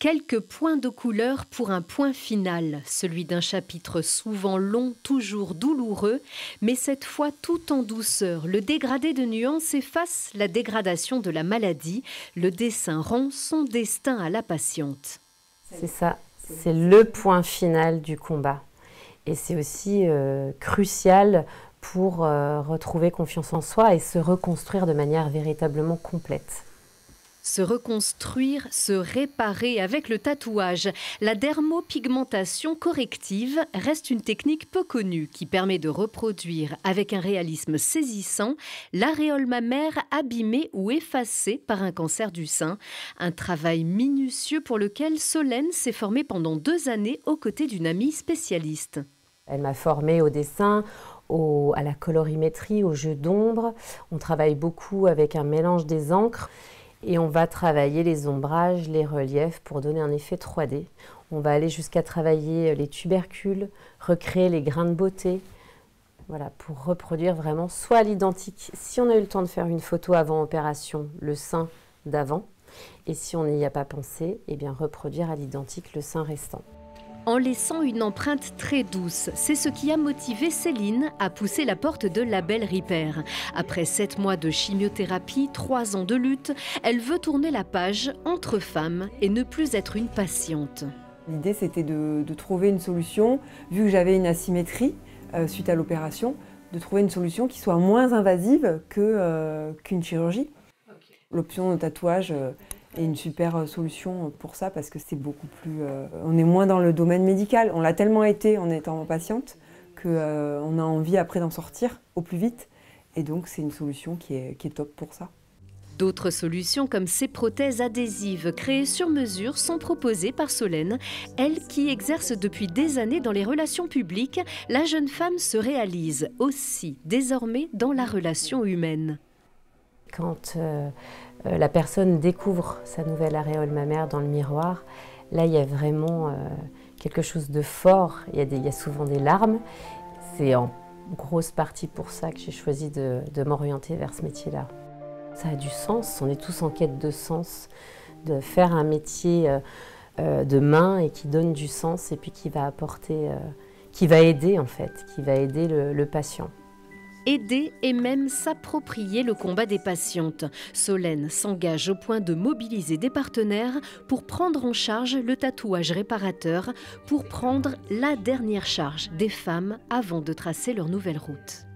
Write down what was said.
Quelques points de couleur pour un point final, celui d'un chapitre souvent long, toujours douloureux, mais cette fois tout en douceur. Le dégradé de nuances efface la dégradation de la maladie. Le dessin rend son destin à la patiente. C'est ça, c'est le point final du combat. Et c'est aussi crucial pour retrouver confiance en soi et se reconstruire de manière véritablement complète. Se reconstruire, se réparer avec le tatouage. La dermopigmentation corrective reste une technique peu connue qui permet de reproduire avec un réalisme saisissant l'aréole mammaire abîmée ou effacée par un cancer du sein. Un travail minutieux pour lequel Solène s'est formée pendant 2 années aux côtés d'une amie spécialiste. Elle m'a formée au dessin, à la colorimétrie, au jeu d'ombre. On travaille beaucoup avec un mélange des encres. Et on va travailler les ombrages, les reliefs pour donner un effet 3D. On va aller jusqu'à travailler les tubercules, recréer les grains de beauté, voilà, pour reproduire vraiment soit à l'identique, si on a eu le temps de faire une photo avant opération, le sein d'avant, et si on n'y a pas pensé, eh bien reproduire à l'identique le sein restant. En laissant une empreinte très douce, c'est ce qui a motivé Céline à pousser la porte de Label Repair. Après 7 mois de chimiothérapie, 3 ans de lutte, elle veut tourner la page entre femmes et ne plus être une patiente. L'idée, c'était de trouver une solution, vu que j'avais une asymétrie suite à l'opération, de trouver une solution qui soit moins invasive qu'une chirurgie. Okay. L'option tatouage est une super solution pour ça parce que c'est beaucoup plus... on est moins dans le domaine médical. On l'a tellement été en étant patiente qu'on a envie après d'en sortir au plus vite. Et donc c'est une solution qui est top pour ça. D'autres solutions comme ces prothèses adhésives créées sur mesure sont proposées par Solène. Elle qui exerce depuis des années dans les relations publiques, la jeune femme se réalise aussi désormais dans la relation humaine. Quand la personne découvre sa nouvelle aréole mammaire dans le miroir, là il y a vraiment quelque chose de fort, il y a souvent des larmes. C'est en grosse partie pour ça que j'ai choisi de m'orienter vers ce métier-là. Ça a du sens, on est tous en quête de sens, de faire un métier de main et qui donne du sens et puis qui va apporter, qui va aider en fait, qui va aider le patient. Aider et même s'approprier le combat des patientes. Solène s'engage au point de mobiliser des partenaires pour prendre en charge le tatouage réparateur, pour prendre la dernière charge des femmes avant de tracer leur nouvelle route.